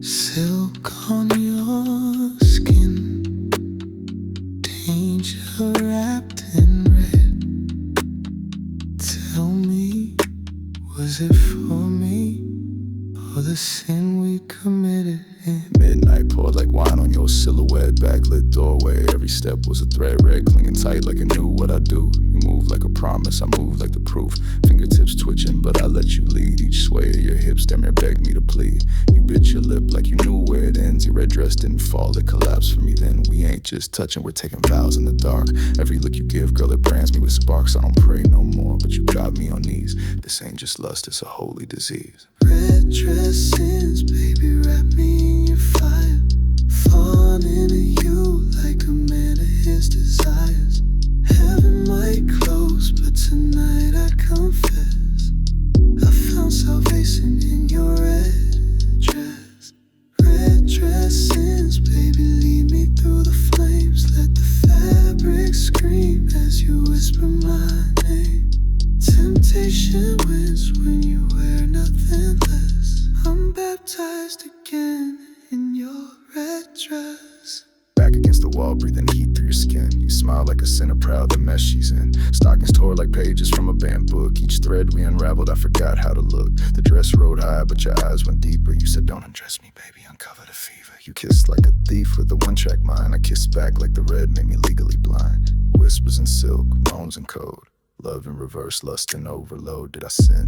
Silk on your skin, danger wrapped in red. Tell me, was it for me or the sin we committed in? Midnight poured like wine on your silhouette, backlit doorway. Every step was a thread, red clinging tight like it knew what I do. You moved like a promise, I moved like the proof. Fingertips twitching, but I let you lead. Each sway of your hips damn near begged me to plead. You bit your lip like you knew where it ends. Your red dress didn't fall, it collapsed for me then. We ain't just touching, we're taking vows in the dark. Every look you give, girl, it brands me with sparks. I don't pray no more, but you got me on knees. This ain't just lust, it's a holy disease. Red dresses, baby, wrap me in your fire. Falling into you like a man of his desires. Heaven might close, but tonight I confess I found salvation in your red dress. Red dresses, baby, lead me through the flames. Let the fabric scream as you whisper my name. Temptation wins when you wear nothing less. I'm baptized again in your red dress. Back against the wall, breathing heat through your skin. You smile like a sinner, proud the mess she's in. Stockings tore like pages from a banned book. Each thread we unraveled, I forgot how to look. The dress rode high, but your eyes went deeper. You said, don't undress me, baby, uncover the fever. You kissed like a thief with a one-track mind. I kissed back like the red made me legally blind. Whispers in silk, moans in code. Love in reverse, lust in overload. Did I sin?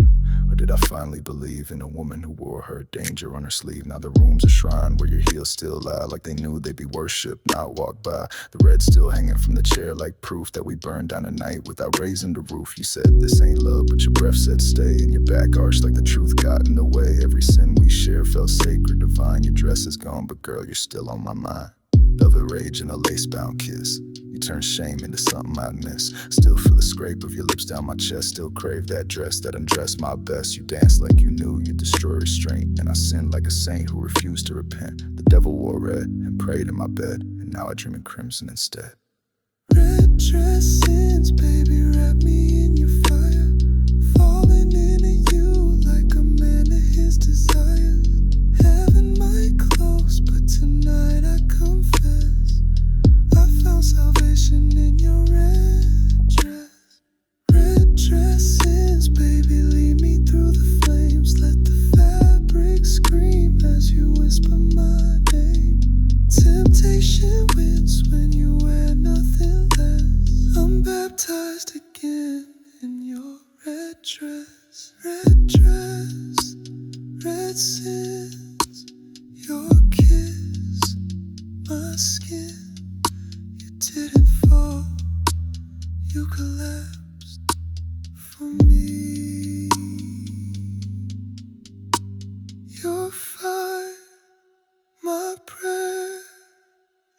Or did I finally believe in a woman who wore her danger on her sleeve? Now the room's a shrine where your heels still lie, like they knew they'd be worshipped, not walked by. The red still hanging from the chair like proof that we burned down a night without raising the roof. You said this ain't love, but your breath said stay. And your back arched like the truth got in the way. Every sin we share felt sacred, divine. Your dress is gone, but girl, you're still on my mind. Velvet rage and a lace-bound kiss. You turn shame into something I'd miss. Still feel the scrape of your lips down my chest. Still crave that dress that undressed my best. You danced like you knew you'd destroy restraint. And I sinned like a saint who refused to repent. The devil wore red and prayed in my bed. And now I dream in crimson instead. Red dresses, baby, wrap me in your fire. Falling into you like a man of his desires. Heaven might close, but tonight I confess I found salvation in your red dress. Red dresses, baby, lead me through the flames. Let the fabric scream as you whisper my name. Temptation wins when you wear nothing less. I'm baptized again in your red dress. Red dress, red sins, your kiss, my skin. You didn't fall, you collapsed for me. Your fire, my prayer,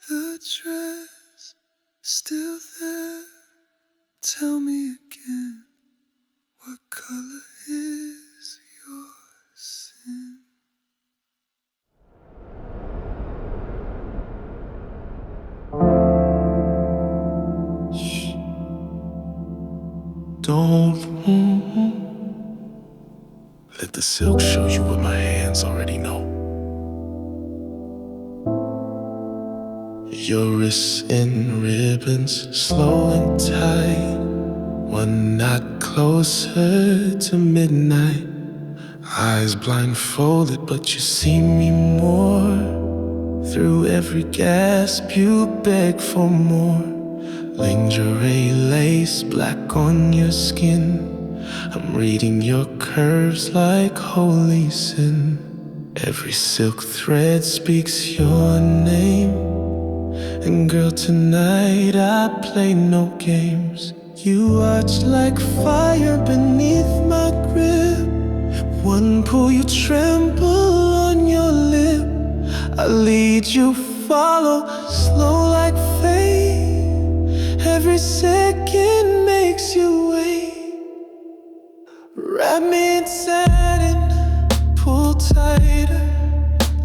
the dress still there. Tell me again, what color is your sin? Shh. Don't move. Let the silk show you what my hands already know. Your wrists in ribbons, slow and tight. One knot closer to midnight. Eyes blindfolded, but you see me more. Through every gasp you beg for more. Lingerie lace black on your skin. I'm reading your curves like holy sin. Every silk thread speaks your name. And girl, tonight I play no games. You watch like fire beneath my grip. One pull you tremble on your lip. I lead you follow, slow like fate. Every second makes you wait. Wrap me in satin, pull tighter.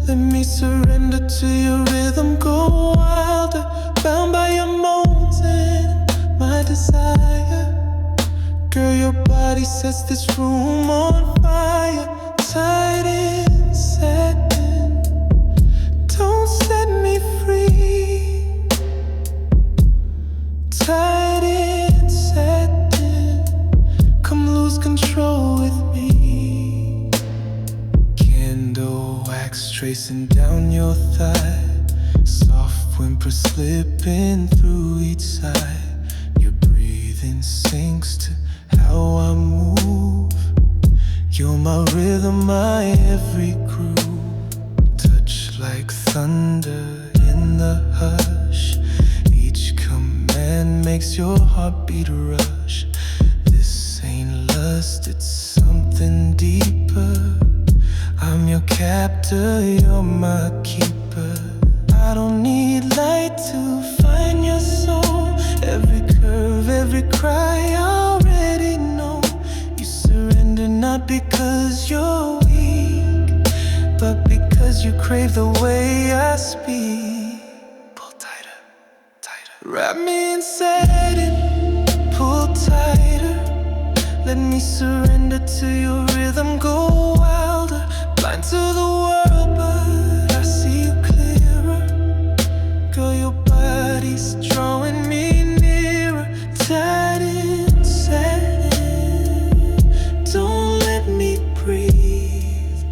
Let me surrender to your rhythm, go wilder. Bound by your moans and my desire. Girl, your body sets this room on fire. Tight in satin, control with me. Candle wax tracing down your thigh, soft whimper slipping through each side. Your breathing sinks to how I move. You're my rhythm, my every groove. Touch like thunder in the hush. Each command makes your heartbeat rush. This ain't lust, it's something deeper. I'm your captor, you're my keeper. I don't need light to find your soul. Every curve, every cry, I already know. You surrender not because you're weak, but because you crave the way I speak. Pull tighter, tighter. Wrap me in satin, pull tighter. Let me surrender to your rhythm, go wilder. Blind to the world, but I see you clearer. Girl, your body's drawing me nearer. Tied in satin, don't let me breathe.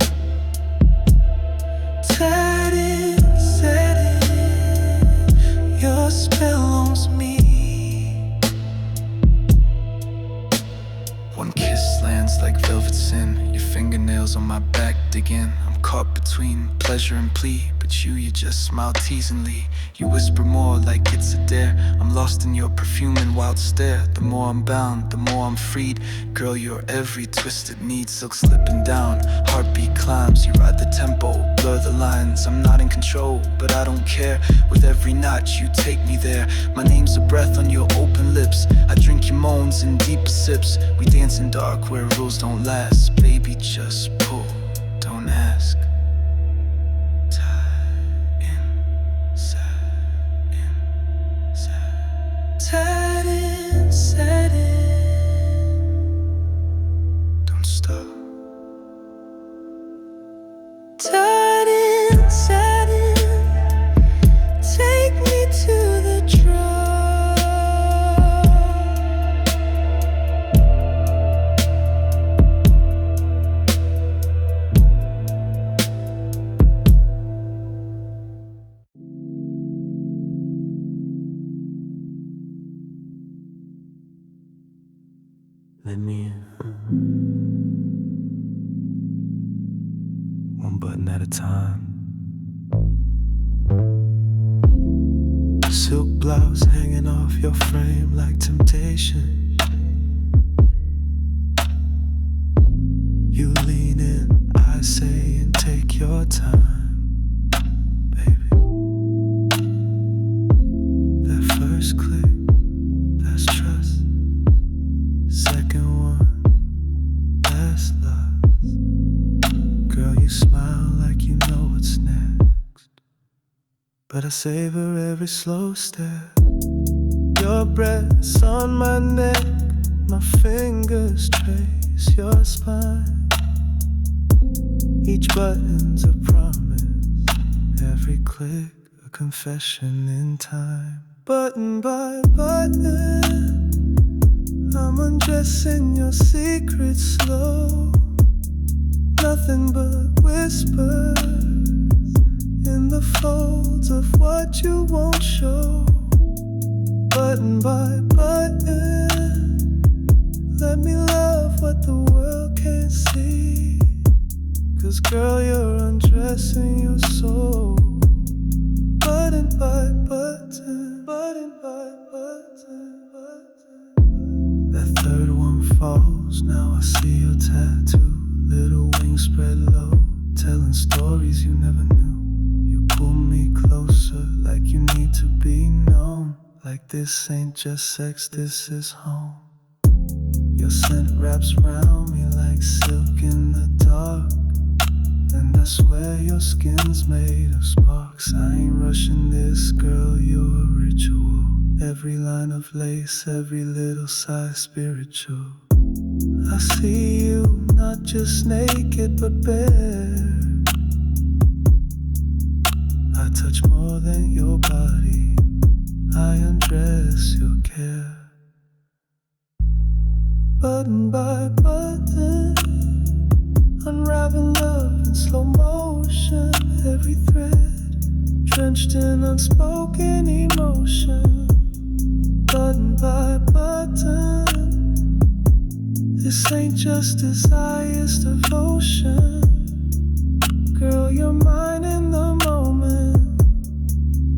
Tied in satin, your spell owns me. One kiss lands like velvet sin. Your fingernails on my back digging. I'm caught between pleasure and plea, but you just smile teasingly. You whisper more like it's a dare. I'm lost in your perfume and wild stare. The more I'm bound, the more I'm freed. Girl, you're every twisted need. Silk slipping down, heartbeat climbs. You ride the tempo, blur the lines. I'm not in control, but I don't care. With every notch, you take me there. My name's a breath on your open lips. I drink your moans in deeper sips. We dance in dark where rules don't last. Baby, just pull, don't ask. Satin, satin, don't stop. Satin, satin, take me to the drop. Let me in. One button at a time. Silk blouse hanging off your frame like temptation. You lean in, I say, and take your time, baby. That first click, that's trust. Second one, that's love. Girl, you smile like you know what's next, but I savor every slow step. Your breath's on my neck, my fingers trace your spine. Each button's a promise, every click a confession in time. Button by button, I'm undressing your secrets slow. Nothing but whispers in the folds of what you won't show. Button by button, let me love what the world can't see. 'Cause girl, you're undressing your soul. Button by button, button by button, button. That third one falls, now I see your tattoo. Little wings spread low, telling stories you never knew. You pull me closer like you need to be known. Like this ain't just sex, this is home. Your scent wraps around me like silk in the dark, and I swear your skin's made of sparks. I ain't rushing this, girl, you're a ritual. Every line of lace, every little sigh spiritual. I see you not just naked but bare. I touch more than your body, I undress your care. button by button, unraveling love in slow motion. Every thread drenched in unspoken emotion, button by button. This ain't just desire, it's devotion. Girl, you're mine in the moment,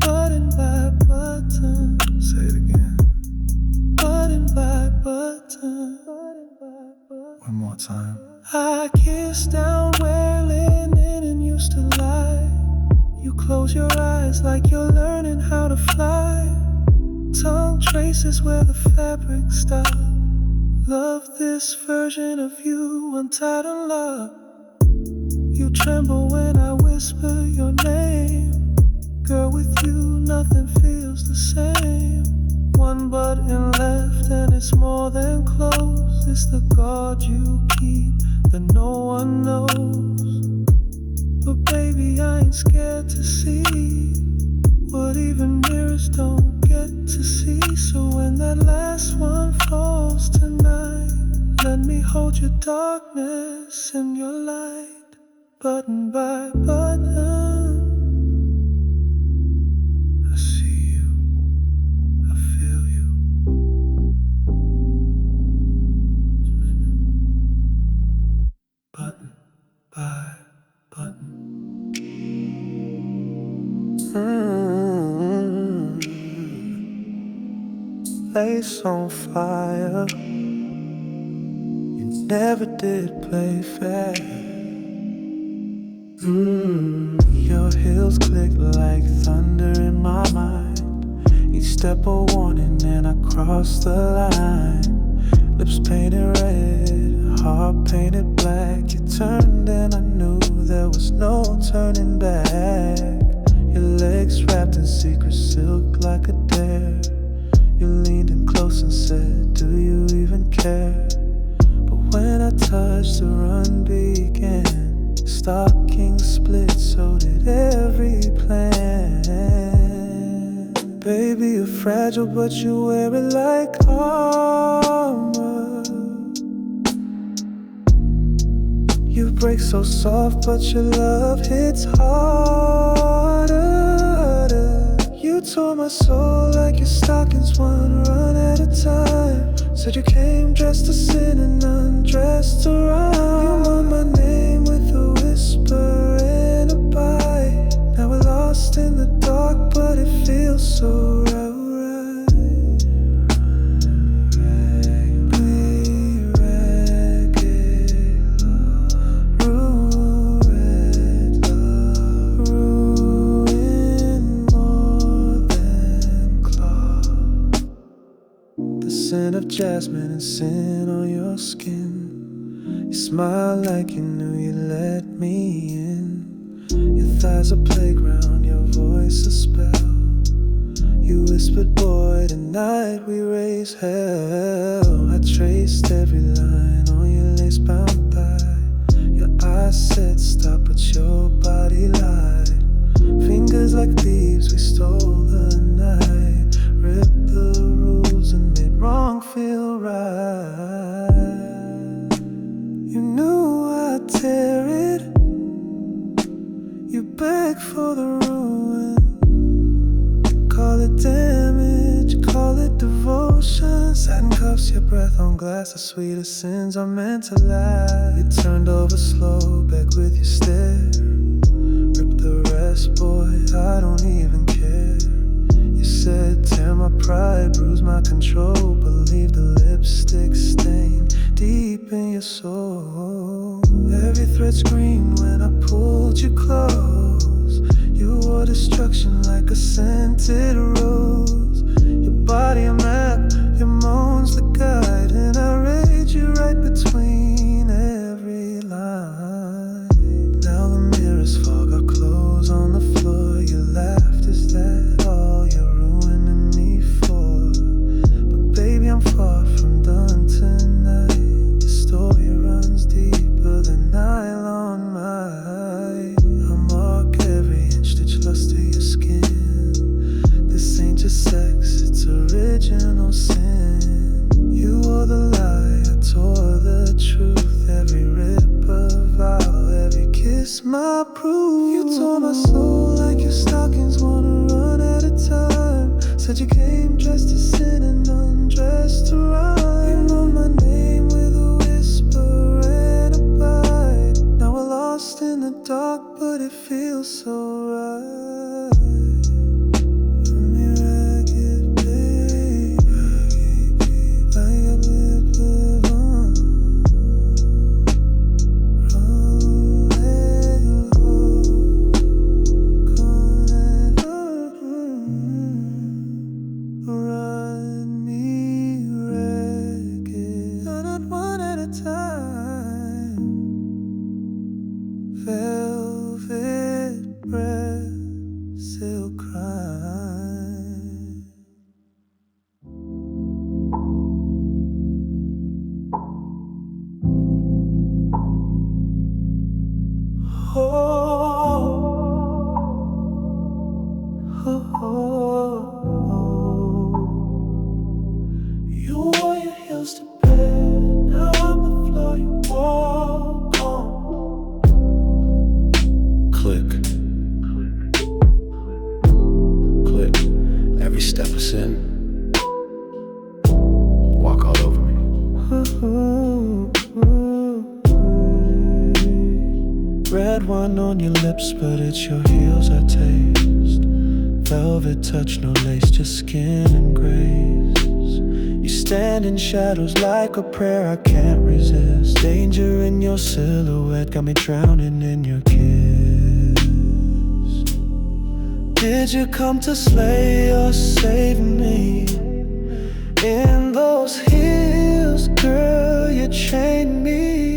button by button. Say it again. Button by button. One more time. I kiss down where linen used to lie. You close your eyes like you're learning how to fly. Tongue traces where the fabric stopped. Love this version of you, untied and loved. You tremble when I whisper your name. Girl, with you nothing feels the same. One button left and it's more than close. It's the guard you keep that no one knows. But baby, I ain't scared to see what even mirrors don't get to see. So when that last one falls tonight, let me hold your darkness in your light. Button by button, I see you, I feel you. Button by button. Lace on fire. You never did play fair. Your heels click like thunder in my mind. Each step a warning and I cross the line. Lips painted red, heart painted black. You turned and I knew there was no turning back. Your legs wrapped in secret silk like a dare. You leaned in close and said, do you even care? But when I touched, the run began. Stockings split, so did every plan. Baby, you're fragile, but you wear it like armor. You break so soft, but your love hits harder. You tore my soul like your stockings, one run at a time. Said you came dressed to sin and undressed to rhyme. You moaned my name with a whisper and a bite. Now we're lost in the dark, but it feels so right. Scent of jasmine and sin on your skin. You smile like you knew you let me in. Your thighs a playground, your voice a spell. You whispered, boy, tonight we raise hell. I traced every line on your lace-bound thigh. Your eyes said stop, but your body lied. Fingers like thieves, we stole the night. Ripped the rules and made wrong feel right. You knew I'd tear it. You begged for the ruin. Call it damage, call it devotion. Satin cuffs, your breath on glass. The sweetest sins are meant to last. You turned over slow, back with your stare. Rip the rest, boy, I don't even care. You said, tear my pride, bruise my control, but leave the lipstick stain deep in your soul. Every thread screamed when I pulled you close. You wore destruction like a scented rose. Your body a map, your moans the guide, and I read you right between every line. Now the mirrors fog our clothes on the floor. You laughed, is that all you're ruining me for? But baby, I'm far from done tonight. The story runs deeper than nylon might. I'll mark every inch, stitch lust to your skin. This ain't just sex, it's original sin. You wore the lie, I told kiss my proof. You tore my soul like your stockings wanna run at a time. Said you came dressed to sin and undressed to rhyme. You wrote my name with a whisper and a bite. Now we're lost in the dark, but it feels so right. For me, ragged babe, like a blip of but it's your heels I taste. Velvet touch, no lace, just skin and grace. You stand in shadows like a prayer I can't resist. Danger in your silhouette got me drowning in your kiss. Did you come to slay or save me? In those heels, girl, you chained me.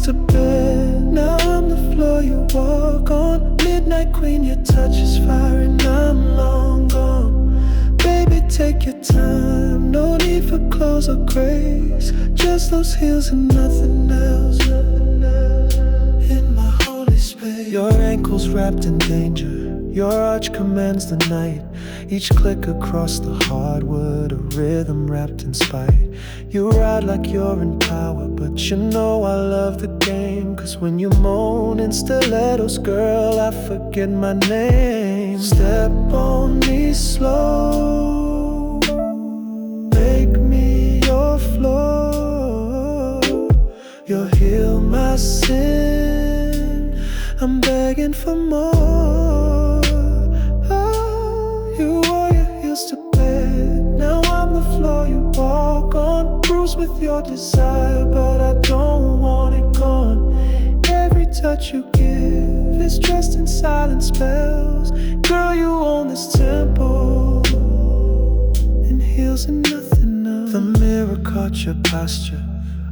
To bed, now I'm the floor you walk on. Midnight queen, your touch is fire and I'm long gone. Baby, take your time, no need for clothes or grace. Just those heels and nothing else. In my holy space, your ankles wrapped in danger. Your arch commands the night. Each click across the hardwood, a rhythm wrapped in spite. You ride like you're in power, but you know I love the game. Cause when you moan in stilettos, girl, I forget my name. Step on me slow, make me your floor. You'll heal my sin, I'm begging for more. You wore your heels to bed, now I'm the floor you walk on. Bruised with your desire, but I don't want it gone. Every touch you give is dressed in silent spells. Girl, you own this temple, in heels and nothing else. The mirror caught your posture,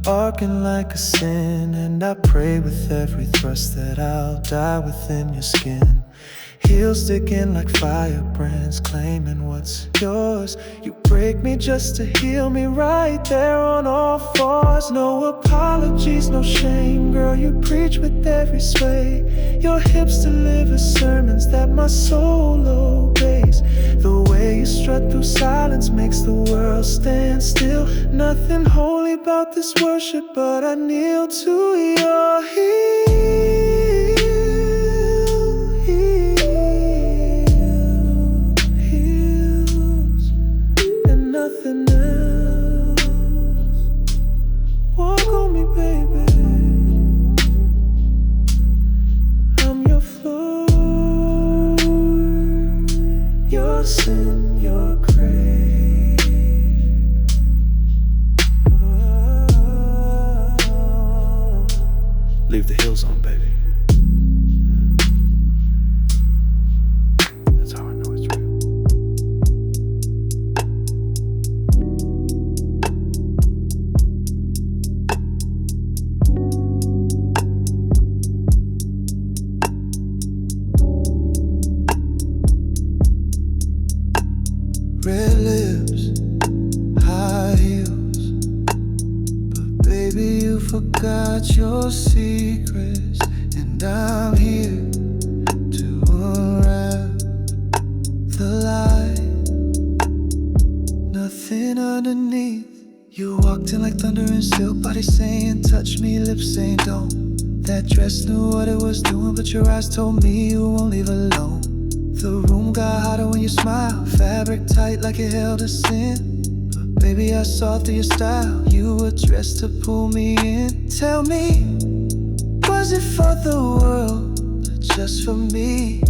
arcing like a sin. And I pray with every thrust that I'll die within your skin. Heels sticking like firebrands, claiming what's yours. You break me just to heal me right there on all fours. No apologies, no shame, girl, you preach with every sway. Your hips deliver sermons that my soul obeys. The way you strut through silence makes the world stand still. Nothing holy about this worship, but I kneel to your heels. Nothing else. Walk on me, baby. I'm your floor, your sin, your grave. Leave the heels on, baby. That's how I know it's real. Red lips, high heels, but baby you forgot your secrets. And I'm here to unwrap the lie. Nothing underneath You walked in like thunder and silk, body saying touch me, lips saying don't. That dress knew what it was doing, but your eyes told me you won't leave alone. The room got hotter when you smiled, fabric tight like it held us in. But baby, I saw through your style, you were dressed to pull me in. Tell me, was it for the world, or just for me?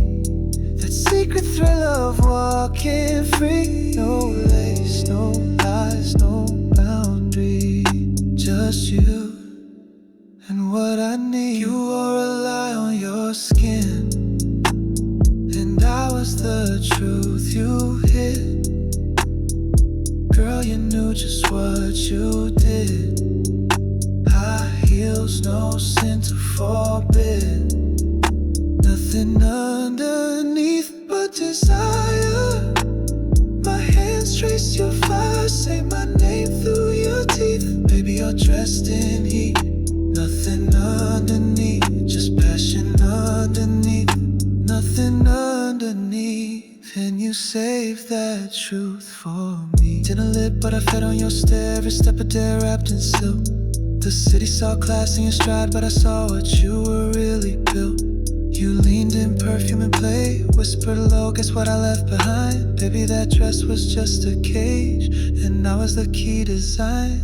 That secret thrill of walking free. No lace, no lies, no boundary, just you and what I need. You wore a lie on your skin, and I was the truth you hid. Girl, you knew just what you did. High heels, no sin to forbid. Nothing underneath but desire. My hands trace your fire, say my name through your teeth. Baby, you're dressed in heat. Nothing underneath, just passion underneath. Nothing underneath, and you saved that truth for me. Dinner lit, but I fed on your stare. Every step of day wrapped in silk. The city saw class in your stride, but I saw what you were really built. You leaned in, perfume and play, whispered low, guess what I left behind? Baby, that dress was just a cage, and I was the key design.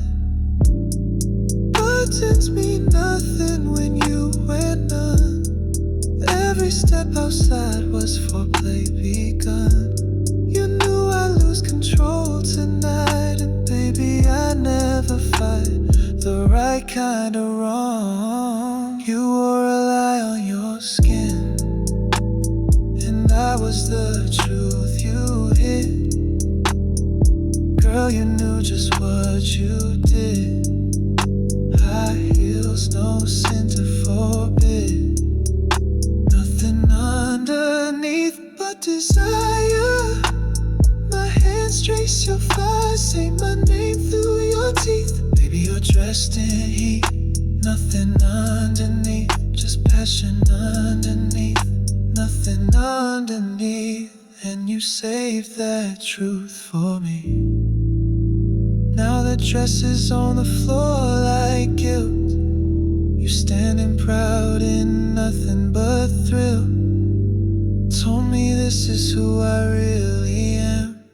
Buttons mean nothing when you wear none. Every step outside was foreplay begun. You knew I'd lose control tonight, and baby, I never fight the right kind of wrong. You wore a lie on your skin, and I was the truth you hid. Girl, you knew just what you did. High heels, no sin to forbid. Nothing underneath but desire. My hands trace your fire, say my name through your teeth. Baby, you're dressed in heat. Nothing underneath, just passion underneath. Nothing underneath, and you saved that truth for me. Now the dress is on the floor like guilt. You standing proud in nothing but thrill. Told me this is who I really am,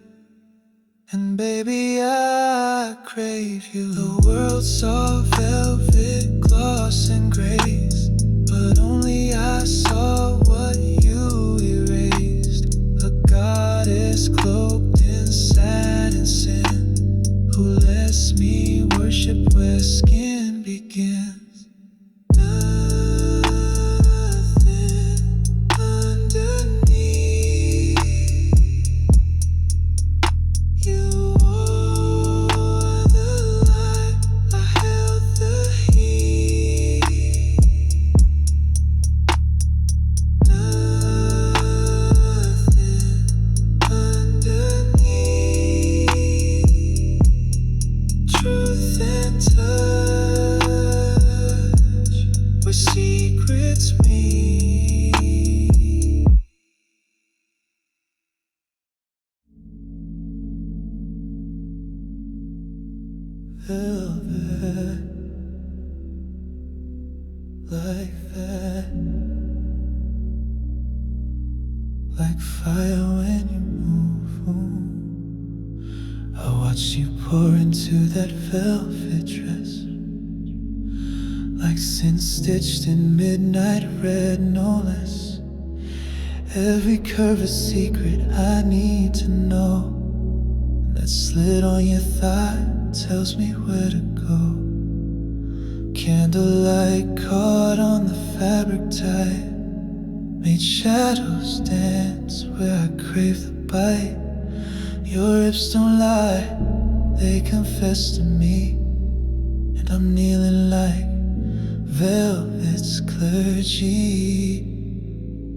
and baby, I crave you. The world saw velvet, gloss and grace, but only I saw what you erased. A goddess cloaked in satin sin, who lets me worship where skin begins. Velvet, like that, like fire when you move. I watch you pour into that velvet dress, like sin stitched in midnight red, no less. Every curve a secret I need to know. That slit on your thigh tells me where to go. Candlelight caught on the fabric tight, made shadows dance where I crave the bite. Your hips don't lie, they confess to me, and I'm kneeling like velvet's clergy.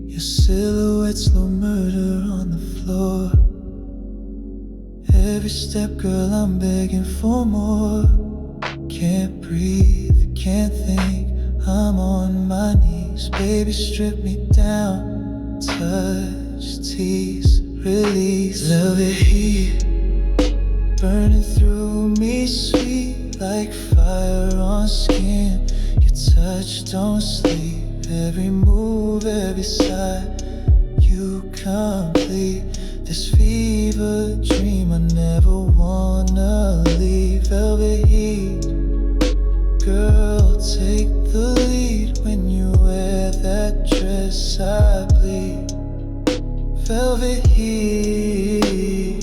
Your silhouette slow murder on the floor. Every step, girl, I'm begging for more. Can't breathe, can't think, I'm on my knees. Baby, strip me down, touch, tease, release. Velvet heat, burning through me, sweet. don't sleep. Every move, every side, you complete this fever dream I never wanna leave. Velvet heat, girl, take the lead. When you wear that dress, I bleed. Velvet heat,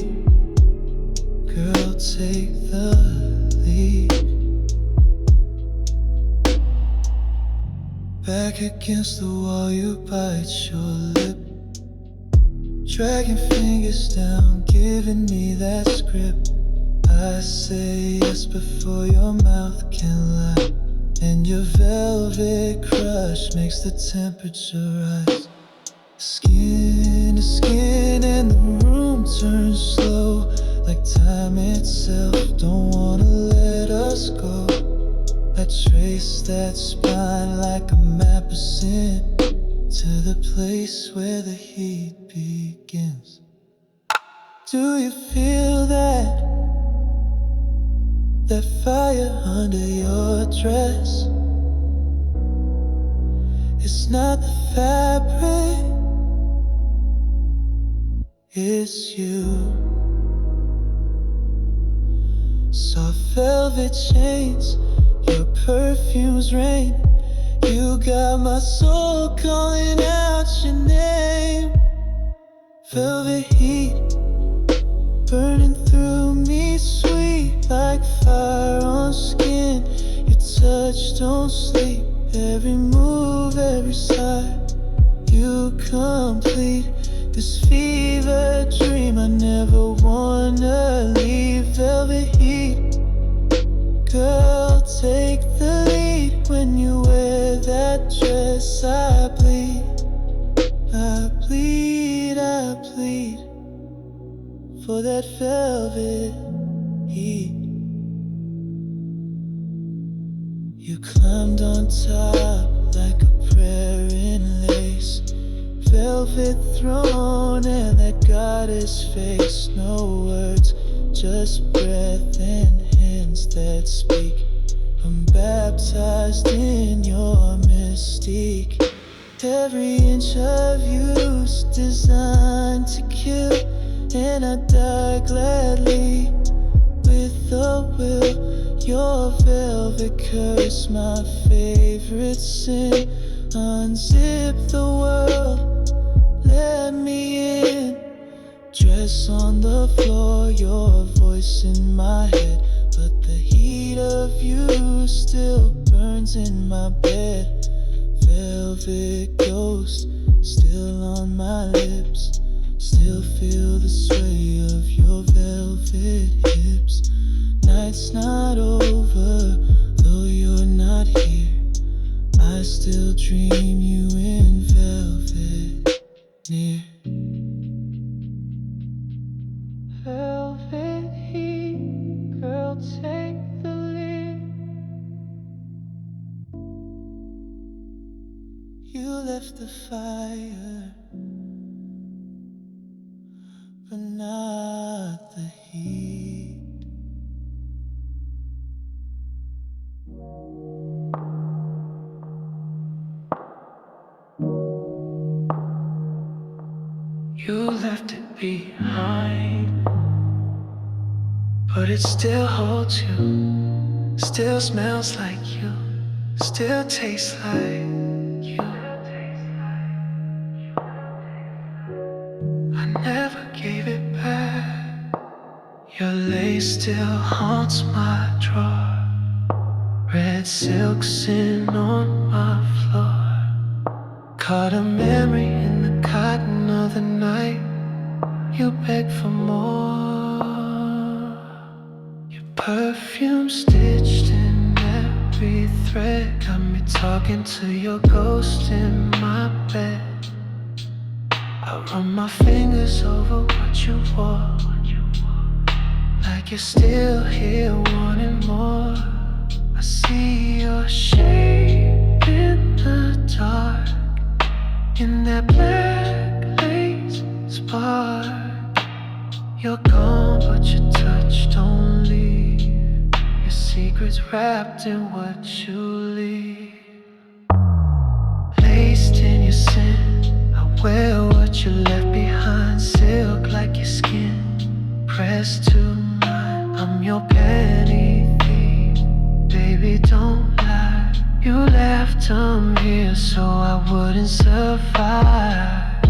girl, take the lead. Back against the wall, you bite your lip, dragging fingers down, giving me that script. I say yes before your mouth can lie, and your velvet crush makes the temperature rise. Skin to skin and the room turns slow, like time itself don't wanna let us go. I trace that spine like a map of sin to the place where the heat begins. Do you feel that fire under your dress? It's not the fabric, it's you. Soft velvet chains, your perfume's rain. You got my soul calling out your name. Velvet heat, burning through me, sweet like fire on skin. Your touch don't sleep, every move, every side, you complete this fever dream I never wanna leave. Velvet heat, girl, take the lead. When you wear that dress, I bleed, I bleed, I bleed for that velvet heat. You climbed on top like a prayer in lace, velvet throne and that goddess face. No words, just breath and hands that speak. I'm baptized in your mystique. Every inch of you's designed to kill, and I die gladly with a will. Your velvet curse, my favorite sin. Unzip the world, let me in. Dress on the floor, your voice in my head, but the heat of you still burns in my bed. Velvet ghost, still on my lips, still feel the sway of your velvet hips. Night's not over, though you're not here. I still dream you in velvet near. Velvet heat, girl, take the lead. You left the fire, but not the heat. You left it behind, but it still holds you, still smells like you, still tastes like you. I never gave it back. Your lace still haunts my drawer. Red silk sitting on my floor. Caught a memory in the cotton of the night. You beg for more. Your perfume stitched in every thread got me talking to your ghost in my bed. I run my fingers over what you wore, like you're still here wanting more. I see your shape in the dark, in that black lace spark. You're gone, but your touch don't leave. Your secrets wrapped in what you leave. wear what you left behind, silk like your skin, pressed to mine. I'm your penny thief, baby, don't lie. You left them here so I wouldn't survive.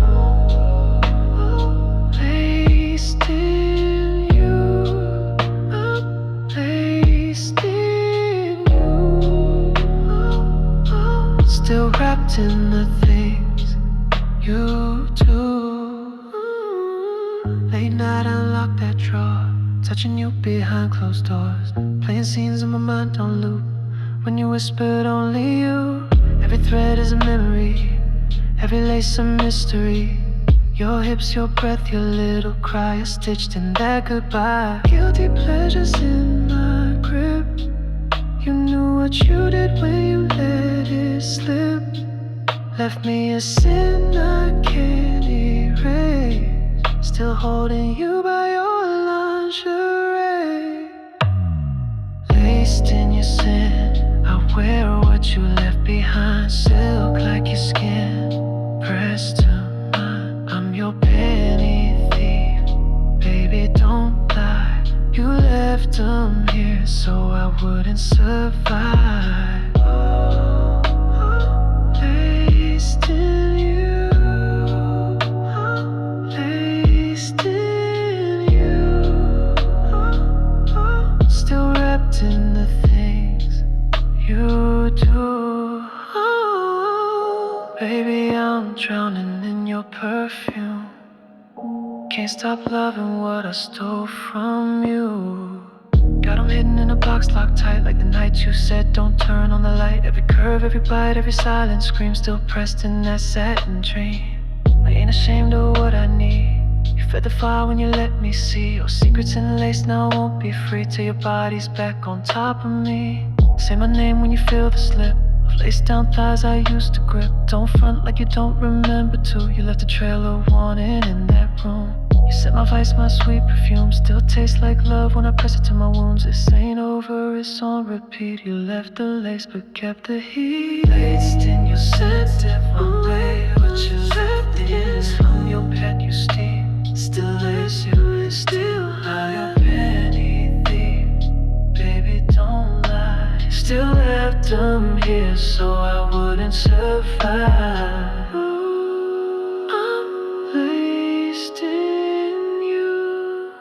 Placed in you, I'm placed in you. Still wrapped in the things you do. Late night, unlock that drawer, touching you behind closed doors, playing scenes in my mind on loop. When you whispered only you, every thread is a memory, every lace a mystery. Your hips, your breath, your little cry are stitched in that goodbye. Guilty pleasures in my grip. You knew what you did when you let it slip. Left me a sin I can't erase, still holding you by your lingerie. Laced in your sin, I wear what you left behind, silk like your skin, pressed to mine. I'm your penny thief, baby, don't lie. You left them here so I wouldn't survive. Laced in you, laced in you, still wrapped in the things you do. Baby, I'm drowning in your perfume. Can't stop loving what I stole from you. Got them hidden in a box locked tight, like the night you said don't turn on the light. Every curve, every bite, every silent scream, still pressed in that satin dream. I ain't ashamed of what I need. You fed the fire when you let me see your secrets enlaced. Now I won't be free till your body's back on top of me. Say my name when you feel the slip of lace down thighs I used to grip. Don't front like you don't remember to. You left a trail of warning in that room. You set my vice, my sweet perfume still tastes like love when I press it to my wounds. This ain't over, it's on repeat. You left the lace but kept the heat. Laced in your scent, step away what you left in. I'm your pet, you steam, still lace you and still high. Your penny thief, baby, don't lie. Still left them here so I wouldn't survive. I'm laced in you.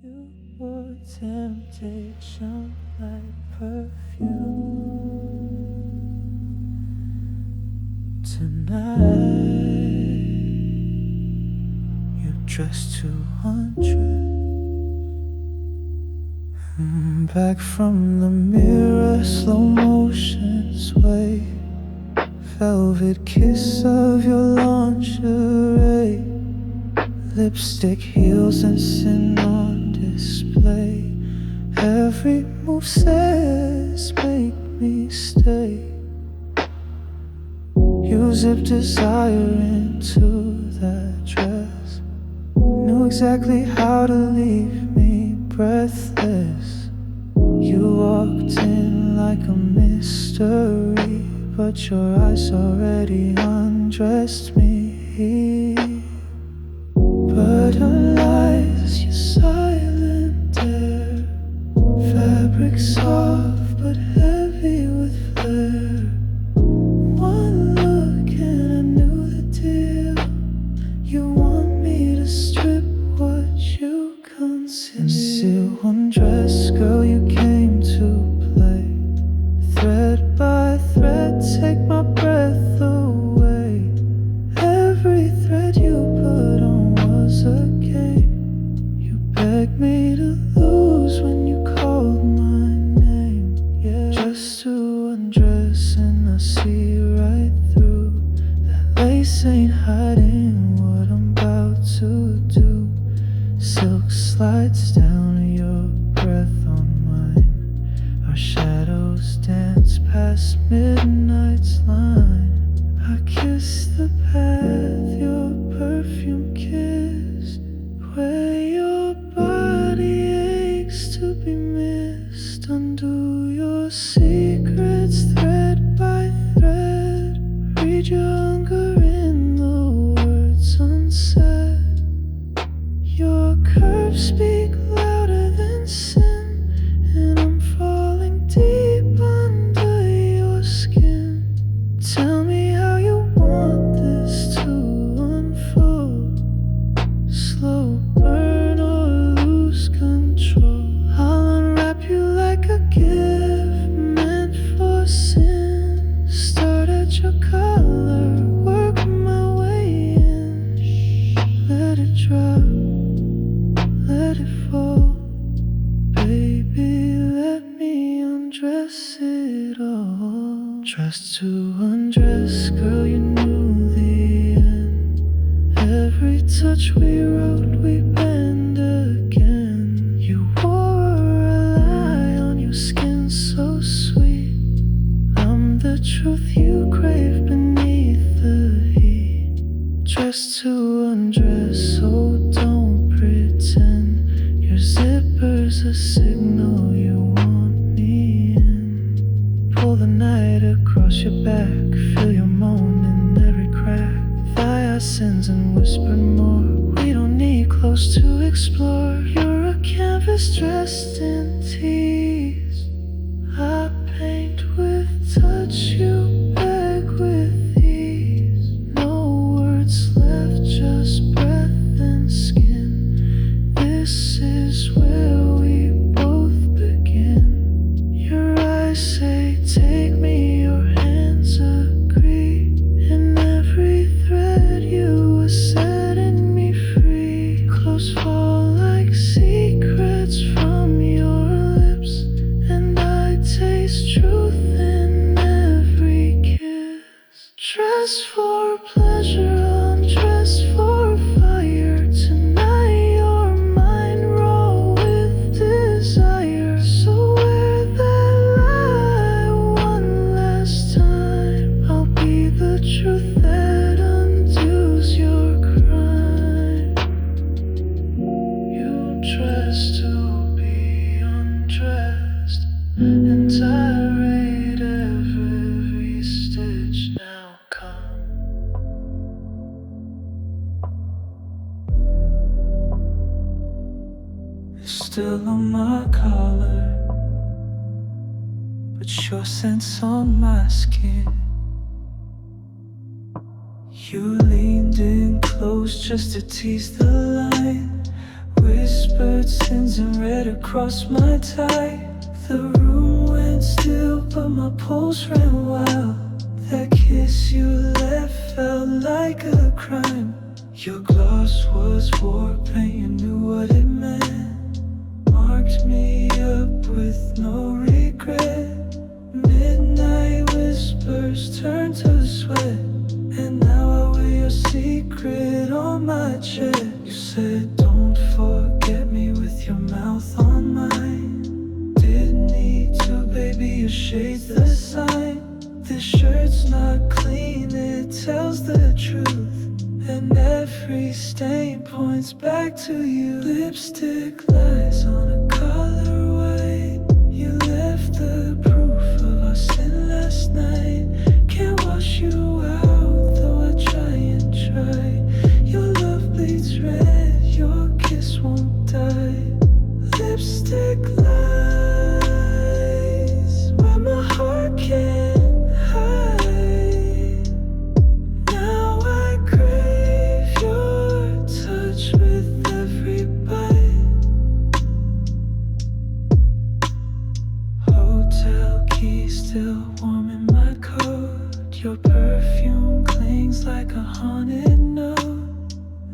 You were temptation like perfume. Tonight, you dressed to undress. Back from the mirror, slow motion sway, velvet kiss of your lingerie, lipstick, heels, and sin on display. Every move says, make me stay. You zipped desire into that dress, knew exactly how to leave me breathless. You walked in like a mystery, but your eyes already undressed me. But her lies, your silent air, fabric soft but heavy with flair. One look and I knew the deal. You want me to strip what you conceal. Undress, girl, you came to play. Thread by thread, take my breath away. Every thread you put on was a game. You begged me to lose when you called my name. Yeah, just to undress and I see right through. That lace ain't hiding what I'm about to do. Silk slides down, your breath on mine. Our shadows dance past midnight's line. I kiss the path your perfume kissed, where your body aches to be missed. Undo your secrets thread by thread. ready for. Baby, let me undress it all. Dressed to undress, girl, you knew the end. Every touch we wrote, we bend again. You wore a lie on your skin so sweet. I'm the truth you crave beneath the heat. Dressed to undress, so don't pretend. Your zipper's a signal you want me in. Pull the night across your back, feel your moan in every crack. Thigh our sins and whisper more. We don't need clothes to explore. You're a canvas dressed in tease. I paint with touch, you beg with ease. No words left, just breath and skin. This is where we both begin. Your eyes say, take me, your hands agree. In every thread you were setting me free. Close fall like secrets from your lips, and I taste truth in every kiss. Dress for pleasure, undress for fire. Tonight you're mine, raw with desire. So wear that lie one last time. I'll be the truth that undoes your crime. You dress to be undressed, and tirade every stitch. Now come. It's still on my collar, but your scent's on my skin. You leaned in close just to tease the line. Whispered sins and read across my tie. The room went still, but my pulse ran wild. That kiss you left felt like a crime. Your gloss was warped and you knew what it meant. Marked me up with no regret. Midnight whispers turned to sweat, and now I wear your secret on my chest. You said don't forget me with your mouth on mine. Didn't need to, baby, your shade's the sign. This shirt's not clean, it tells the truth, and every stain points back to you. Lipstick lies on a collar white. You left the proof of our sin last night. Can't wash you out, though I try and try. Your love bleeds red, your kiss won't die. Lipstick lies where my heart can't hide. Now I crave your touch with every bite. Hotel key still warm in my coat. Your perfume clings like a haunted note.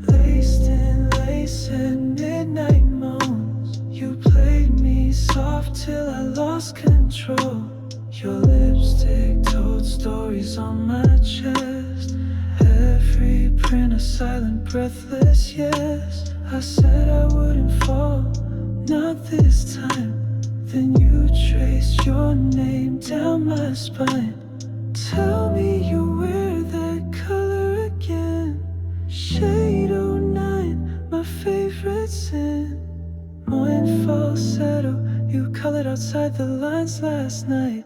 Laced in lace and midnight moans. You played me soft till I lost control. Your lipstick told stories on my chest. Every print a silent, breathless yes. I said I wouldn't fall, not this time. Then you traced your name down my spine. Tell me you wear that color again. Shade 09, my favorite sin. Mine falsetto, you colored outside the lines last night,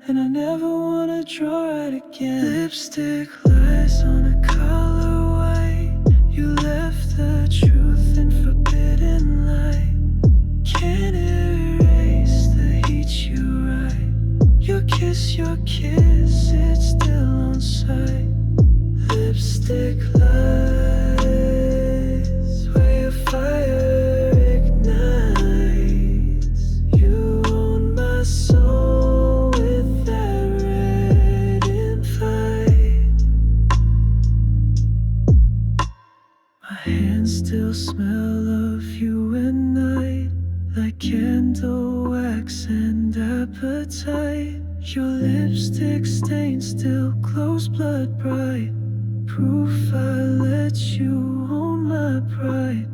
and I never wanna draw it again. Lipstick lies on a collar white. You left the truth in forbidden light. Can't erase the heat you write. Your kiss, it's still on sight. Lipstick lies where your fire ignites. You own my soul with that red invite. tight. Your lipstick stain still glows blood bright. Proof I let you own my pride.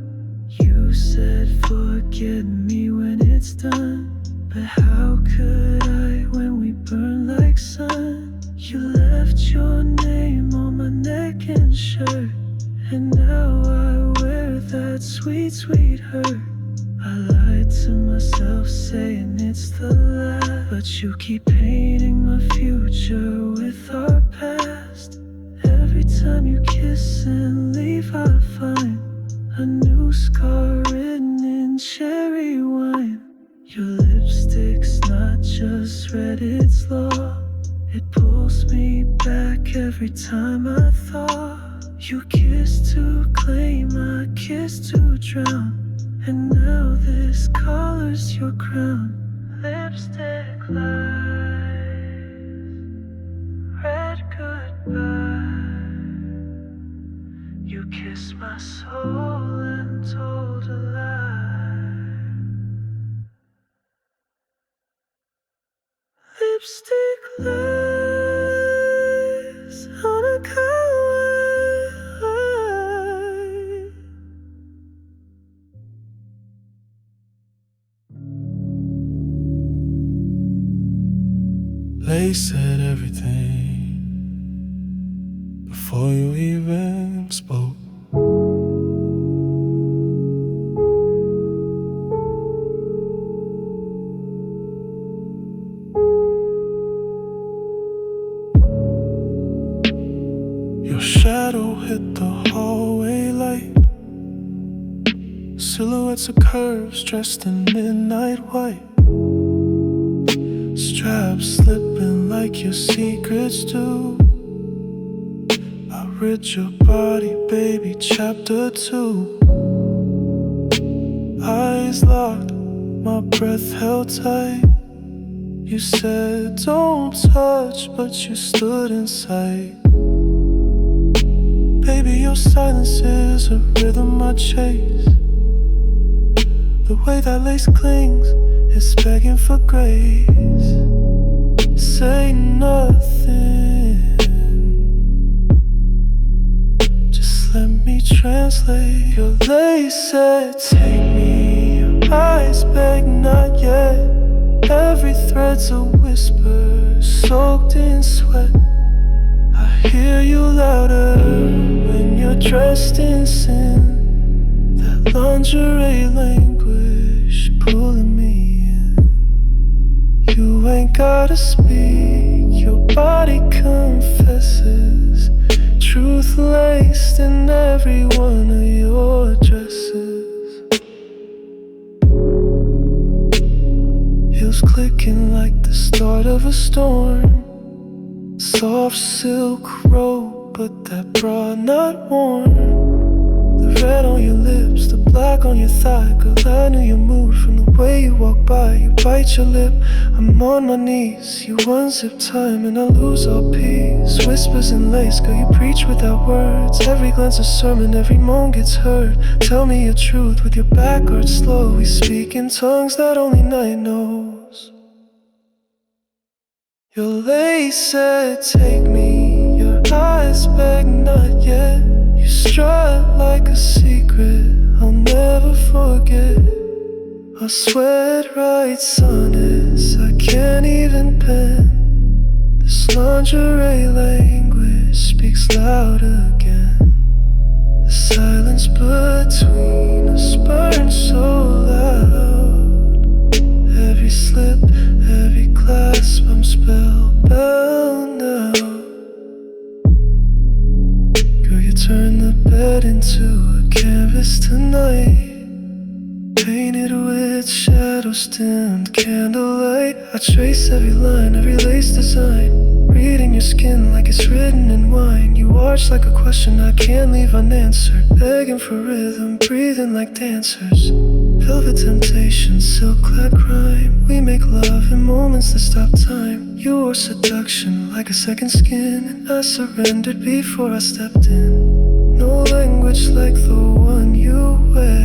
You said forget me when it's done, but how could I when we burn like sun? You left your name on my neck and shirt, and now I wear that sweet, sweet hurt. I lied to myself saying it's the last, but you keep painting my future with our past. Every time you kiss and leave, I find a new scar written in cherry wine. Your lipstick's not just red, it's law. It pulls me back every time I thought you kissed to claim, I kissed to drown. And now this color's your crown. Lipstick lies, red goodbye. You kissed my soul and told a lie. Lipstick lies on a coward. They said everything before you even spoke. Your shadow hit the hallway light. Silhouettes of curves dressed in midnight white. Straps slipping like your secrets do. I read your body, baby, chapter 2. Eyes locked, my breath held tight. You said don't touch, but you stood in sight. Baby, your silence is a rhythm I chase. The way that lace clings is begging for grace. Say nothing, just let me translate. Your lace said take me, your eyes beg not yet. Every thread's a whisper soaked in sweat. I hear you louder when you're dressed in sin. That lingerie language pulling me in. You ain't gotta speak, your body confesses. Truth laced in every one of your dresses. Heels clicking like the start of a storm. Soft silk robe, but that bra not worn. The red on your lips, the black on your thigh. Girl, I knew your mood from the way you walk by. You bite your lip, I'm on my knees. You unzip time and I lose all peace. Whispers and lace, girl, you preach without words. Every glance a sermon, every moan gets heard. Tell me your truth with your back arched slow. We speak in tongues that only night knows. Your lace said take me, your eyes beg not yet. You strut like a secret I'll never forget. Our sweat writes sonnets I can't even pen. This lingerie language speaks loud again. The silence between us burns so loud. Every slip, every clasp, I'm spellbound now. Girl, you turn the bed into a canvas tonight. Painted with shadows, dimmed candlelight. I trace every line, every lace design. Reading your skin like it's written in wine. You arch like a question I can't leave unanswered. Begging for rhythm, breathing like dancers. Velvet temptation, silk-clad crime. We make love in moments that stop time. You wore seduction like a second skin, and I surrendered before I stepped in. No language like the one you wear.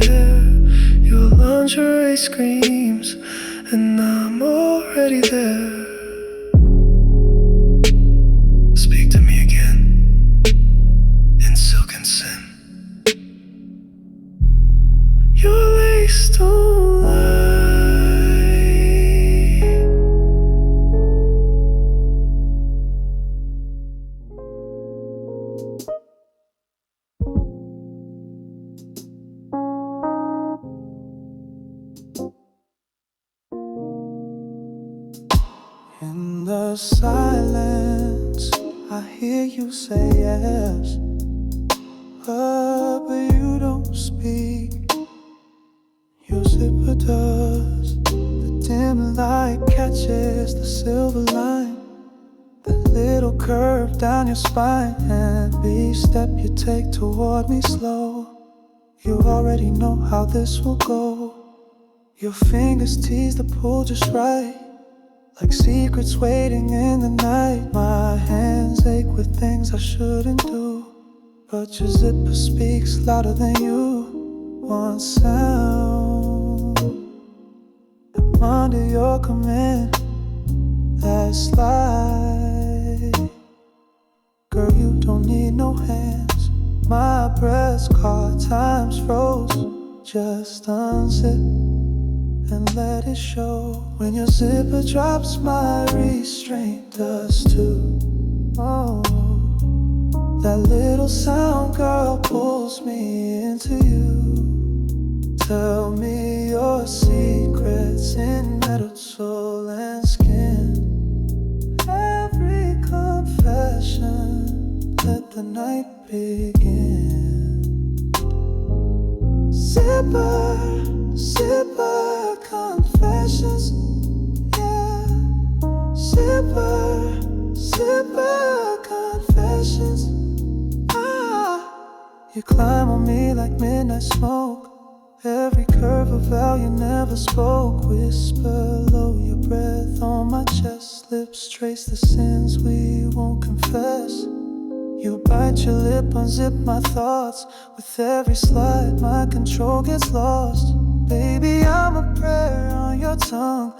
Your lingerie screams and I'm already there. Speak to me again in silken sin. Your lace don't lie. In the silence, I hear you say yes, but you don't speak. Your zipper does. The dim light catches the silver line, the little curve down your spine. Every step you take toward me slow, you already know how this will go. Your fingers tease the pull just right, like secrets waiting in the night. My hands ache with things I shouldn't do, but your zipper speaks louder than you. One sound, I'm under your command. That's light. Girl, you don't need no hands. My breath's caught, time's froze. Just unzip and let it show. When your zipper drops, my restraint does too. Oh, that little sound, girl, pulls me into you. Tell me your secrets in metal, soul, and skin. Every confession, let the night begin. Zipper, zipper, confessions, yeah. Zipper, zipper, confessions. You climb on me like midnight smoke. Every curve of vow you never spoke. Whisper low your breath on my chest. Lips trace the sins we won't confess. You bite your lip, unzip my thoughts. With every slide my control gets lost. Baby, I'm a prayer on your tongue,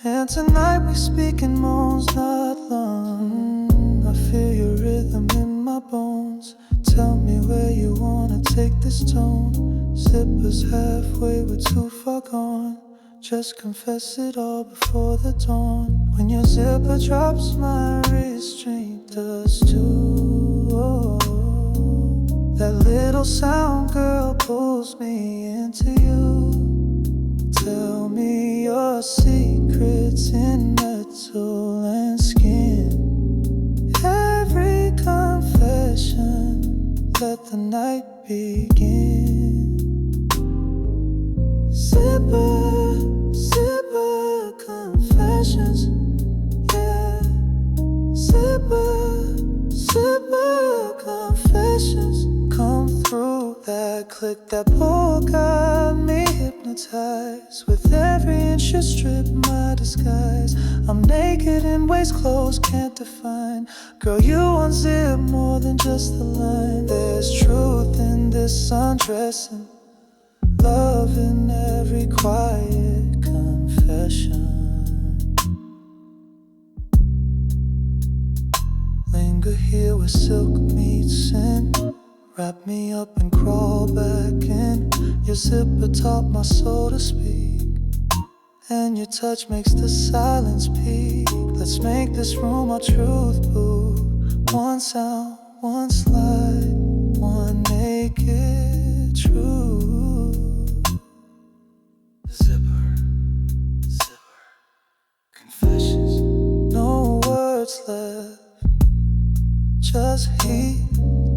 and tonight we speak in moans, not long. I feel your rhythm in my bones. Tell me where you wanna take this tone. Zippers halfway, we're too far gone. Just confess it all before the dawn. When your zipper drops, my restraint does too. Oh, that little sound, girl, pulls me into you. Tell me your secrets in metal and skin. Every confession, let the night begin. Zipper, zipper, confessions, yeah. Zipper, zipper, confessions. Come through that click, that pull got me hypnotized. With every inch you strip my disguise. I'm naked in waist clothes can't define. Girl, you unzip more than just the line. There's truth in this undressing, love in every quiet confession. Linger here where silk meets sin. Wrap me up and crawl back in. Your zipper taught my soul to speak, and your touch makes the silence peak. Let's make this room our truth booth. One sound, one slide, one naked truth. Zipper, zipper, confessions. No words left, just heat,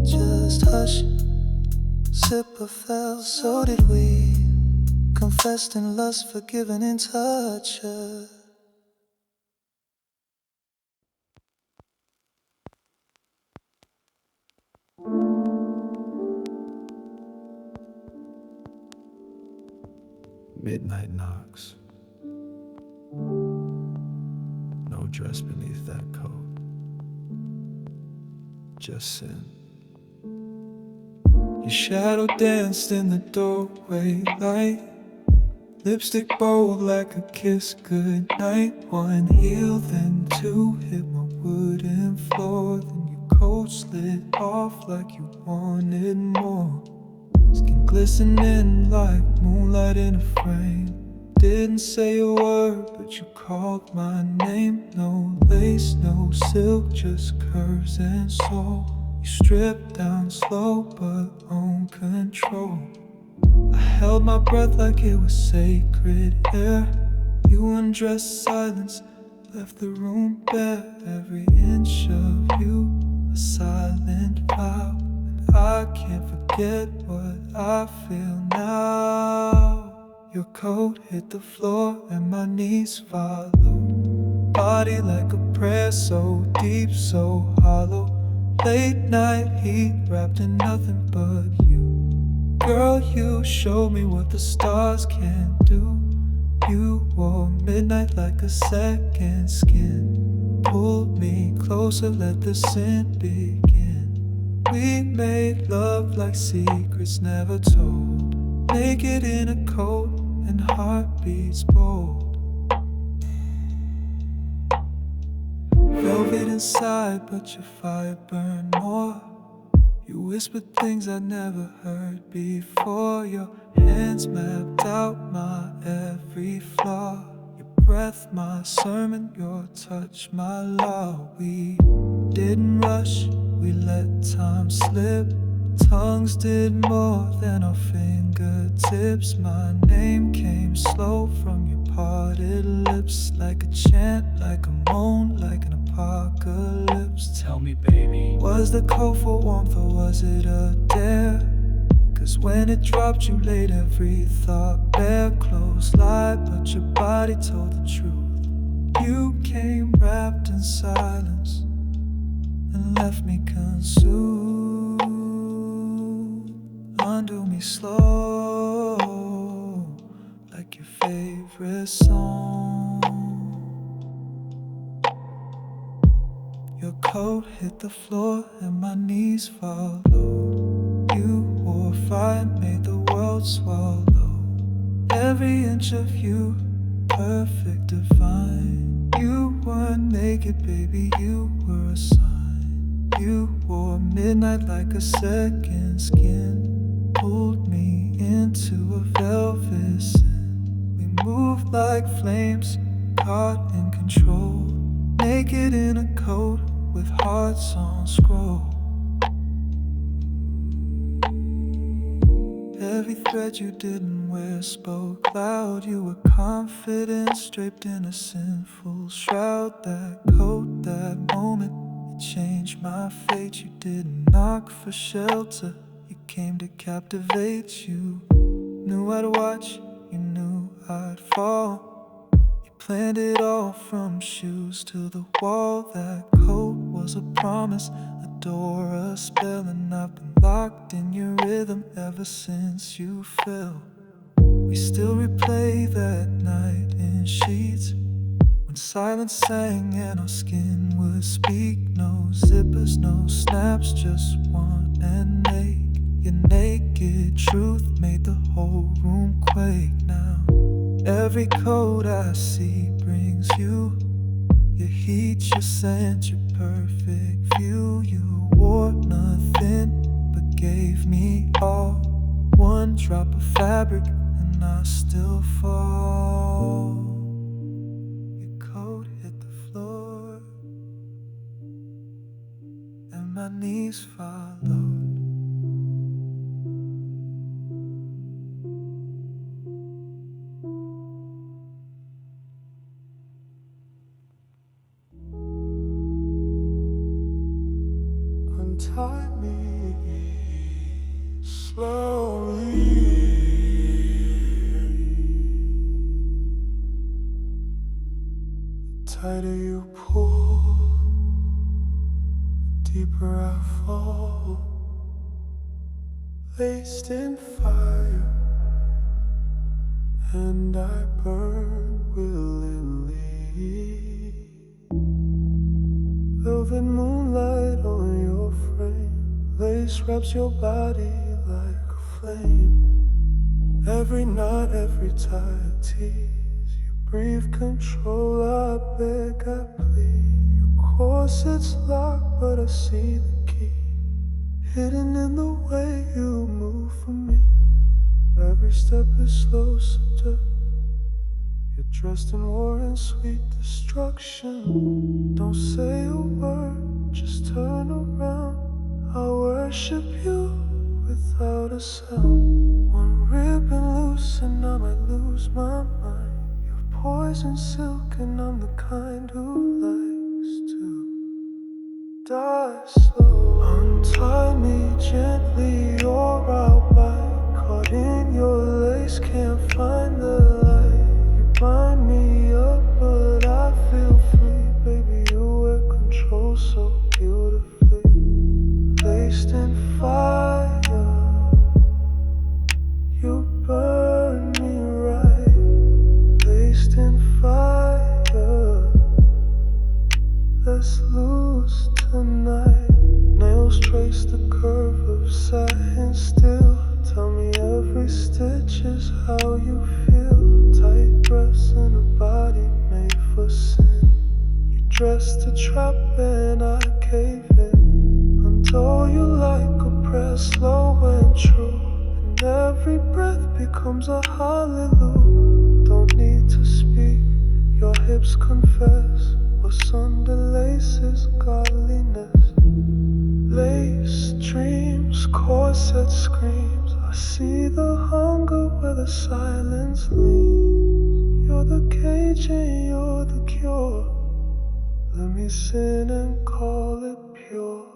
just hush. Zipper fell, so did we. Confessed in lust, forgiven in touch. Midnight knocks. No dress beneath that coat. Just sin. Your shadow danced in the doorway, light Lipstick bold like a kiss goodnight. One heel, then two, hit my wooden floor. Then your coat slid off like you wanted more. Skin glistening like moonlight in a frame. Didn't say a word, but you called my name. No lace, no silk, just curves and soul. You stripped down slow, but on control. I held my breath like it was sacred air. You undressed silence, left the room bare. Every inch of you, a silent vow. And I can't forget what I feel now. Your coat hit the floor and my knees followed. Body like a prayer, so deep, so hollow. Late night heat wrapped in nothing but you. Girl, you showed me what the stars can do. You wore midnight like a second skin. Pulled me closer, let the sin begin. We made love like secrets never told. Naked in a coat and heartbeats bold. Velvet inside, but your fire burned more. You whispered things I never heard before. Your hands mapped out my every flaw. Your breath, my sermon, your touch, my law. We didn't rush, we let time slip. Tongues did more than our fingertips. My name came slow from your parted lips. Like a chant, like a moan, like an apocalypse. Tell me, baby, was the cold for warmth or was it a dare? Cause when it dropped you laid every thought bare. Closed lie, but your body told the truth. You came wrapped in silence and left me consumed. Undo me slow, like your favorite song. Your coat hit the floor and my knees followed. You wore fire, made the world swallow. Every inch of you, perfect, divine. You weren't naked, baby, you were a sign. You wore midnight like a second skin. Pulled me into a velvet sin. We moved like flames, caught in control. Naked in a coat with hearts on scroll. Every thread you didn't wear spoke loud. You were confident, draped in a sinful shroud. That coat, that moment, it changed my fate. You didn't knock for shelter, you came to captivate. You knew I'd watch, you knew I'd fall. You planned it all from shoes to the wall. That coat was a promise, a door, a spell. And I've been locked in your rhythm ever since you fell. We still replay that night in sheets, when silence sang and our skin would speak. No zippers, no snaps, just want and make. Your naked truth made the whole room quake now. Every coat I see brings you. Your heat, your scent, your perfect view. You wore nothing but gave me all. One drop of fabric and I still fall. Your coat hit the floor and my knees followed. Untie me slowly. The tighter you pull, the deeper I fall. Laced in fire, and I burn willingly. Velvet moonlight on your frame. Lace wraps your body like a flame. Every night, every tired tease, you breathe control, I beg, I plead. Your corset's locked, but I see the key, hidden in the way you move for me. Every step is slow, seductive. You're dressed in war and sweet destruction. Don't say a word, just turn around. I worship you without a sound. One ribbon loose and I might lose my mind. You're poison silk and I'm the kind who likes to die slow. Untie me gently or I'll bite. Caught in your lace, can't find the light. You bind me up but I feel free. Baby, you wear control so beautifully. Laced in fire, you burn me right. Laced in fire, let's lose tonight. Nails trace the curve of satin still. Tell me every stitch is how you feel. Tight dress and a body made for sin. You dress to trap and I cave in. Undone you like a prayer, slow and true. And every breath becomes a hallelujah. Don't need to speak, your hips confess. What's under lace is godliness. Lace dreams, corset screams. I see the hunger where the silence leans. You're the cage and you're the cure. Let me sin and call it pure.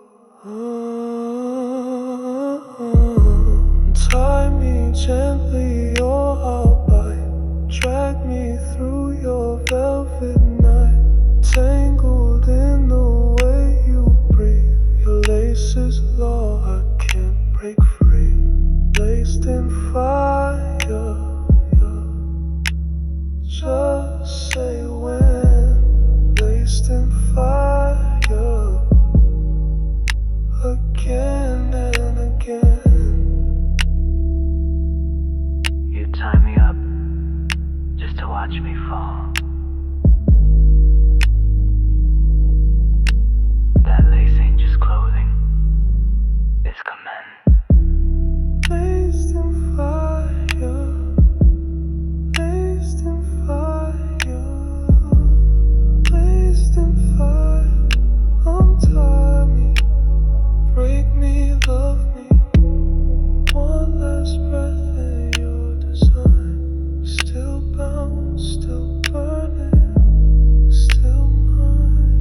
Tie me gently or I'll bite. Drag me through your velvet night. Tangled in the way you breathe. Your lace is law, I can't break free. Laced in fire, just say when. Laced in fire, again and again. You tie me up just to watch me fall. That lace ain't just clothing, it's command. Laced in fire, laced in fire, laced in fire. Untie me, break me, love me. One last breath in your design. Still bound, still burning, still mine.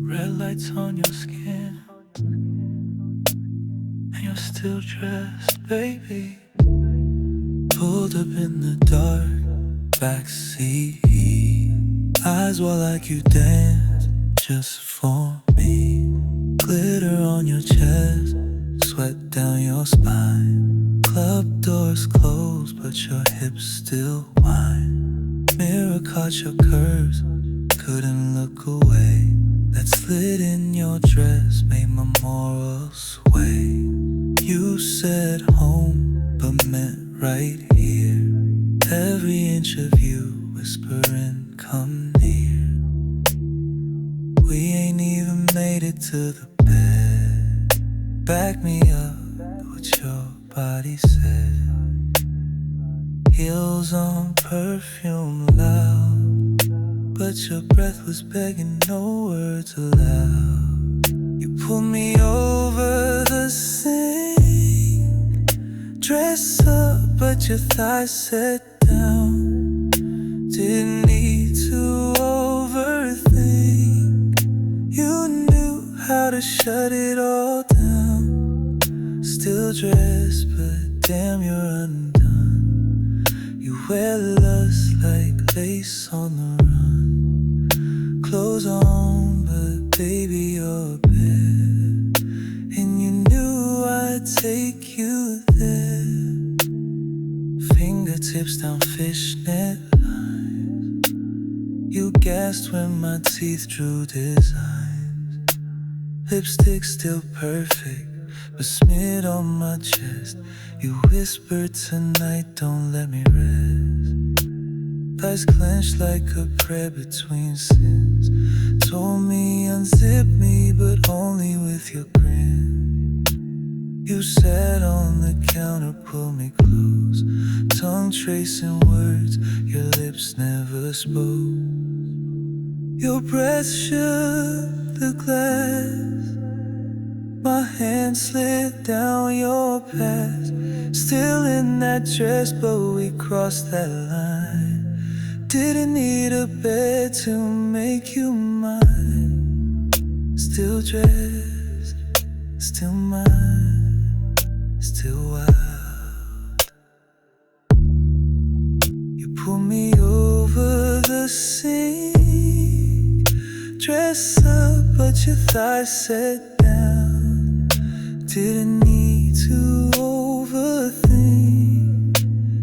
Red lights on your skin, and you're still dressed, baby. Pulled up in the dark, backseat. Eyes wide like you dance just for me. Glitter on your chest, sweat down your spine. Club doors closed, but your hips still whine. Mirror caught your curves, couldn't look away. That slit in your dress made my morals sway. You said home, but meant right here. Every inch of you whispering, come near. We ain't even made it to the bed. Back me up, what your body said. Heels on, perfume loud, but your breath was begging, no words aloud. You pulled me over the sink. Dress up, but your thighs said down. Didn't need to overthink. You knew how to shut it all down. Still dressed, but damn, you're undone. You wear lust like lace on the run. Clothes on, but baby, you're bare. take you there. Fingertips down fishnet lines. You gasped when my teeth drew designs. Lipstick still perfect, but smeared on my chest. You whispered tonight, don't let me rest. Thighs clenched like a prayer between sins. Told me unzip me, but only with your grin. You sat on the counter, pulled me close. Tongue tracing words, your lips never spoke. Your breath shook the glass. My hand slid down your past. Still in that dress, but we crossed that line. Didn't need a bed to make you mine. Still dressed, still mine, still wild. You pull me over the sink. Dress up, but your thighs set down. Didn't need to overthink.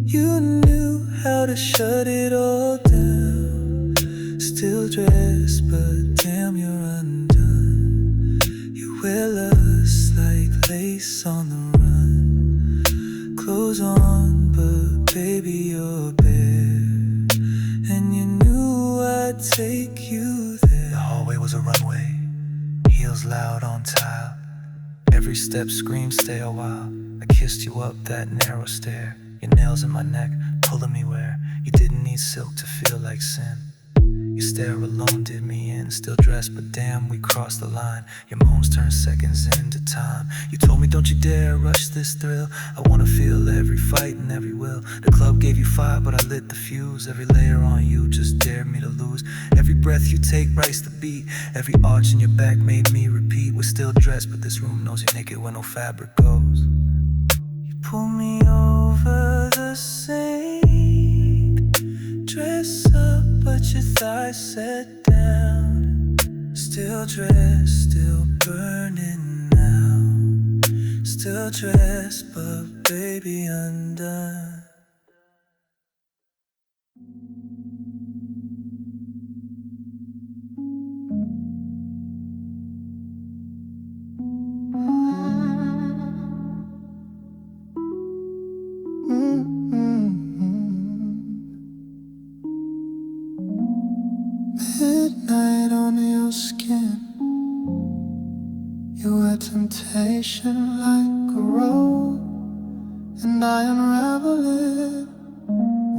You knew how to shut it all down. Still dressed, but damn, you're undone. You wear lust like lace on the run. Clothes on, but baby, you're bare. And you knew I'd take you there. The hallway was a runway, heels loud on tile. Every step screamed, stay a while. I kissed you up that narrow stair. Your nails in my neck, pulling me where you didn't need silk to feel like sin. Your stare alone did me in, still dressed, but damn, we crossed the line. Your moans turned seconds into time. You told me, don't you dare rush this thrill. I wanna feel every fight and every will. The club gave you fire, but I lit the fuse. Every layer on you just dared me to lose. Every breath you take writes the beat. Every arch in your back made me repeat. We're still dressed, but this room knows you're naked where no fabric goes. You pull me over the sink. Dress up, but your thighs set down. Still dressed, still burning now. Still dressed, but baby, undone. Midnight on your skin. You wear temptation like a robe, and I unravel it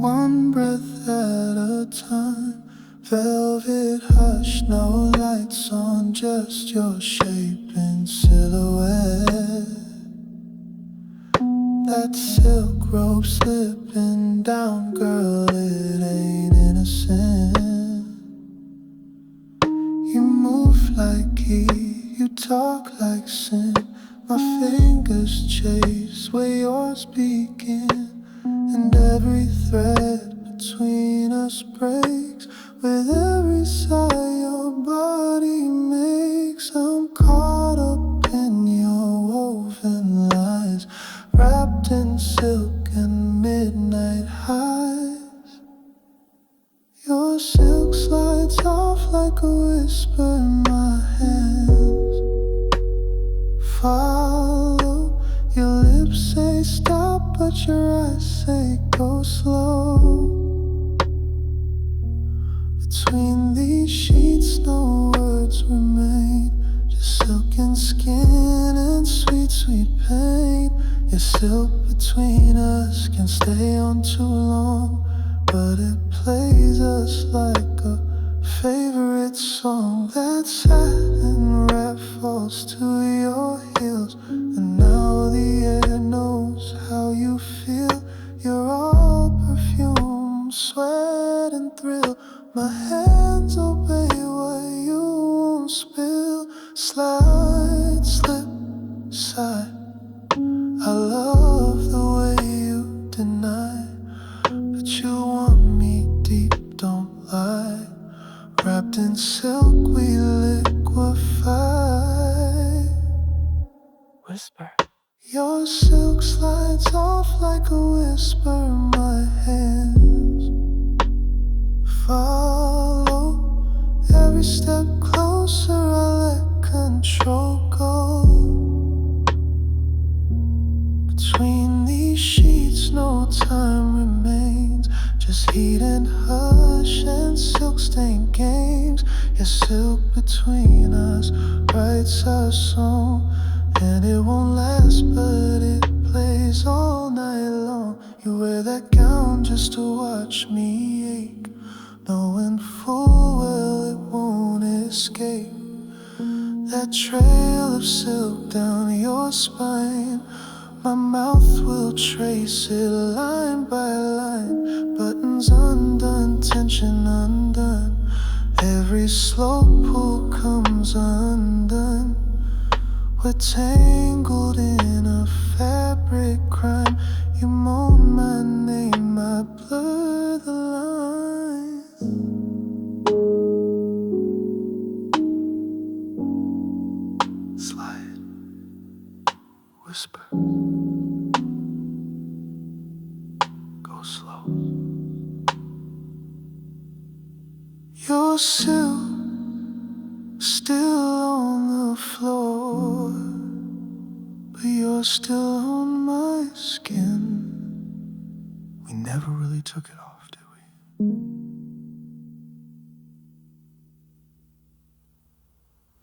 one breath at a time. Velvet hush, no lights on, just your shape in silhouette. That silk robe slipping down, girl, it ain't innocent. You move like heat, you talk like sin. My fingers chase where yours begin, and every thread between us breaks with every sigh your body makes. I'm caught up in your woven lies, wrapped in silk and midnight highs. Your silk slides off like a whisper in my hands. Follow, your lips say stop, but your eyes say go slow. Between these sheets no words remain, just silken skin and sweet, sweet pain. Your silk between us can stay on too long, but it plays us like a favorite song. That satin wrap falls to your heels, and now the air knows how you feel. You're all perfume, sweat and thrill. My hands obey what you won't spill. Slide, slip, side. I love the way you deny, but you want me deep, don't lie. Wrapped in silk, we liquefy. Whisper. Your silk slides off like a whisper in my hands. Follow every step closer, I let control go. Between these sheets, no time remains. Just heat and hush and silk-stained games. Your silk between us writes our song, and it won't last, but it plays all night long. You wear that gown just to watch me ache, knowing full well it won't escape. That trail of silk down your spine, my mouth will trace it line by line. Buttons undone, tension undone. Every slow pull comes undone. We're tangled in a fabric crime. You moan my name, I blur the lines. Slide, whisper, go slow. You're still on the floor, but you're still on my skin. We never really took it off, did we?